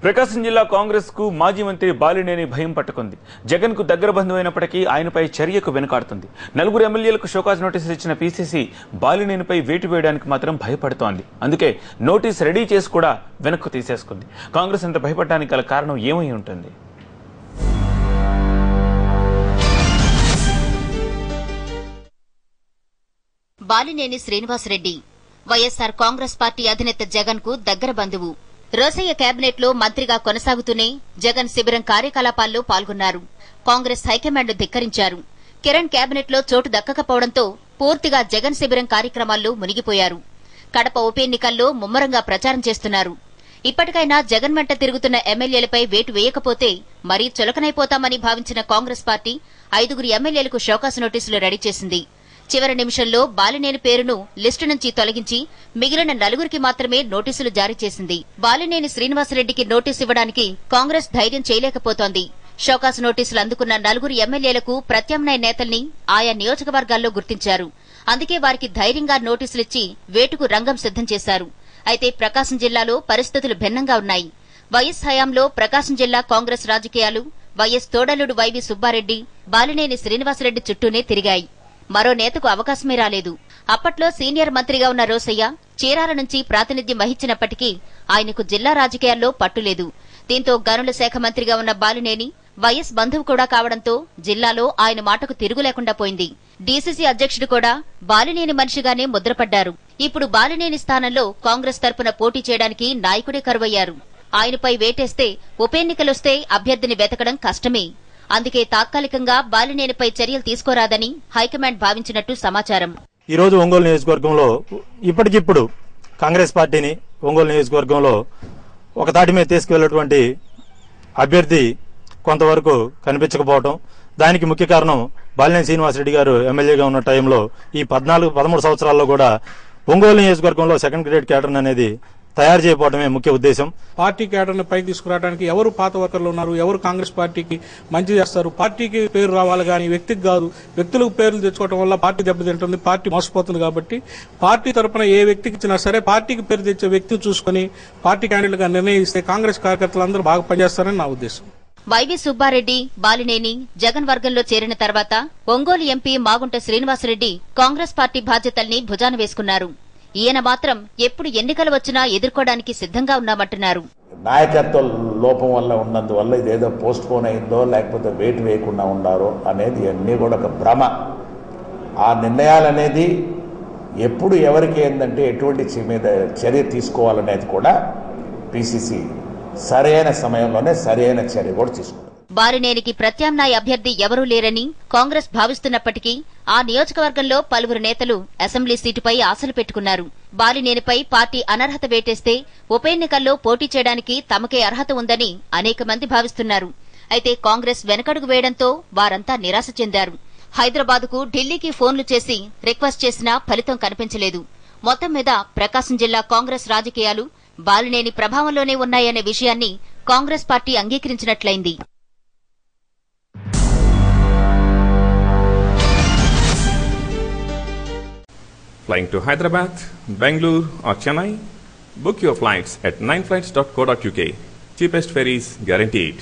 ప్రకాశం జిల్లా కాంగ్రెస్ కు మాజీ మంత్రి బాలినేని భయం పట్టుకుంది. జగన్ కు దగ్గర బంధువైనప్పటికీ ఆయనపై చర్యకు వెనుకాడుతుంది. నలుగురు ఎమ్మెల్యేలకు షోకాజ్ నోటీసులు ఇచ్చిన పీసీసీ బాలినేనిపై వేటు వేయడానికి మాత్రం భయపడుతోంది. అందుకే నోటీస్ రెడీ చేసి కూడా వెనక్కు తీసేసుకుంది. కాంగ్రెస్ అంత భయపడడానికి గల కారణం ఏమై ఉంటుంది? బాలినేని శ్రీనివాసరెడ్డి వైఎస్ఆర్ కాంగ్రెస్ పార్టీ అధినేత జగన్ కు దగ్గర బంధువు. రోసయ్య కేబినెట్ లో మంత్రిగా కొనసాగుతూనే జగన్ శిబిరం కార్యకలాపాల్లో పాల్గొన్నారు. కాంగ్రెస్ హైకమాండ్ ధిక్కరించారు. కిరణ్ కేబినెట్ లో చోటు దక్కకపోవడంతో పూర్తిగా జగన్ శిబిరం కార్యక్రమాల్లో మునిగిపోయారు. కడప ఉప ఎన్నికల్లో ముమ్మరంగా ప్రచారం చేస్తున్నారు. ఇప్పటికైనా జగన్ వెంట తిరుగుతున్న ఎమ్మెల్యేలపై వేటు వేయకపోతే మరీ చులకనైపోతామని భావించిన కాంగ్రెస్ పార్టీ 5 ఎమ్మెల్యేలకు షోకాస్ నోటీసులు రెడీ చేసింది. చివరి నిమిషంలో బాలినేని పేరును లిస్టు నుంచి తొలగించి మిగిలిన 4 మాత్రమే నోటీసులు జారీ చేసింది. బాలినేని శ్రీనివాసరెడ్డికి నోటీసు ఇవ్వడానికి కాంగ్రెస్ ధైర్యం చేయలేకపోతోంది. షోకాస్ నోటీసులు అందుకున్న 4 ఎమ్మెల్యేలకు ప్రత్యామ్నాయ నేతల్ని ఆయా నియోజకవర్గాల్లో గుర్తించారు. అందుకే వారికి ధైర్యంగా నోటీసులిచ్చి వేటుకు రంగం సిద్దం చేశారు. అయితే ప్రకాశం జిల్లాలో పరిస్థితులు భిన్నంగా ఉన్నాయి. వైఎస్ హయాంలో ప్రకాశం జిల్లా కాంగ్రెస్ రాజకీయాలు వైఎస్ తోడలుడు వైవి సుబ్బారెడ్డి, బాలినేని శ్రీనివాసరెడ్డి చుట్టూనే తిరిగాయి. మరో నేతకు అవకాశమే రాలేదు. అప్పట్లో సీనియర్ మంత్రిగా ఉన్న రోసయ్య చీరాల నుంచి ప్రాతినిధ్యం వహించినప్పటికీ ఆయనకు జిల్లా రాజకీయాల్లో పట్టులేదు. దీంతో గనుల శాఖ మంత్రిగా ఉన్న బాలినేని వైఎస్ బంధువు కూడా కావడంతో జిల్లాలో ఆయన మాటకు తిరుగులేకుండా పోయింది. డీసీసీ అధ్యక్షుడు కూడా బాలినేని మనిషిగానే ముద్రపడ్డారు. ఇప్పుడు బాలినేని స్థానంలో కాంగ్రెస్ తరపున పోటీ చేయడానికి నాయకుడే కరువయ్యారు. ఆయనపై వేటేస్తే ఉప ఎన్నికలొస్తే అభ్యర్థిని వెతకడం కష్టమే. అందుకే తాత్కాలికంగా బాలినేనిపై చర్యలు తీసుకోరాదని హైకమాండ్ భావించినట్టు సమాచారం. ఈ రోజు ఒంగోలు నియోజకవర్గంలో ఇప్పటికిప్పుడు కాంగ్రెస్ పార్టీని ఒంగోలు నియోజకవర్గంలో ఒక తాటి మీద తీసుకువెళ్లేటువంటి అభ్యర్థి కొంతవరకు కనిపించకపోవడం, దానికి ముఖ్య కారణం బాలినేని శ్రీనివాసరెడ్డి గారు ఎమ్మెల్యేగా ఉన్న టైంలో ఈ 13 సంవత్సరాల్లో కూడా ఒంగోలు నియోజకవర్గంలో సెకండ్ గ్రేడ్ క్యాడర్ అనేది తయారు చేయకపోవడమే ముఖ్య ఉద్దేశం. పార్టీ కేడర్ను పైకి తీసుకురావడానికి ఎవరు పాత వర్కర్లు ఉన్నారు, ఎవరు కాంగ్రెస్ పార్టీకి మంచి చేస్తారు, పార్టీకి పేరు రావాలి కానీ వ్యక్తికి కాదు. వ్యక్తులకు పేర్లు తెచ్చుకోవడం వల్ల పార్టీ దెబ్బతింటుంది, పార్టీ మోసపోతుంది. కాబట్టి పార్టీ తరఫున ఏ వ్యక్తికి ఇచ్చినా సరే పార్టీకి పేరు తెచ్చే వ్యక్తిని చూసుకుని పార్టీ క్యాండిడేట్ గా నిర్ణయిస్తే కాంగ్రెస్ కార్యకర్తలందరూ బాగా పనిచేస్తారని నా ఉద్దేశం. వైవి సుబ్బారెడ్డి, బాలినేని జగన్ వర్గంలో చేరిన తర్వాత ఒంగోలు ఎంపీ మాగుంట శ్రీనివాసరెడ్డి కాంగ్రెస్ పార్టీ బాధ్యతల్ని భుజాన వేసుకున్నారు. ఈయన మాత్రం ఎప్పుడు ఎన్నికలు వచ్చినా ఎదుర్కోవడానికి సిద్దంగా ఉన్నామంటున్నారు. నాయకత్వ లోపం వల్ల ఉన్నందువల్ల ఇదేదో పోస్ట్ పోన్ అయిందో లేకపోతే వేటు వేయకుండా ఉండారో అనేది అన్నీ కూడా ఒక భ్రమ. ఆ నిర్ణయాలనేది ఎప్పుడు ఎవరికి ఏంటంటే ఎటువంటి మీద చర్య తీసుకోవాలనేది కూడా పీసీసీ సరైన సమయంలోనే సరైన చర్య కూడా తీసుకుంటారు. బాలినేనికి ప్రత్యామ్నాయ అభ్యర్థి ఎవరూ లేరని కాంగ్రెస్ భావిస్తున్నప్పటికీ ఆ నియోజకవర్గంలో పలువురు నేతలు అసెంబ్లీ సీటుపై ఆశలు పెట్టుకున్నారు. బాలినేనిపై పార్టీ అనర్హత వేటేస్తే ఉప ఎన్నికల్లో పోటీ చేయడానికి తమకే అర్హత ఉందని అనేక మంది భావిస్తున్నారు. అయితే కాంగ్రెస్ వెనకడుగు వేయడంతో వారంతా నిరాశ చెందారు. హైదరాబాద్కు ఢిల్లీకి ఫోన్లు చేసి రిక్వెస్ట్ చేసినా ఫలితం కనిపించలేదు. మొత్తం మీద ప్రకాశం జిల్లా కాంగ్రెస్ రాజకీయాలు బాలినేని ప్రభావంలోనే ఉన్నాయనే విషయాన్ని కాంగ్రెస్ పార్టీ అంగీకరించినట్లయింది. Flying to Hyderabad, Bangalore or Chennai? Book your flights at 9flights.co.uk. Cheapest ferries guaranteed.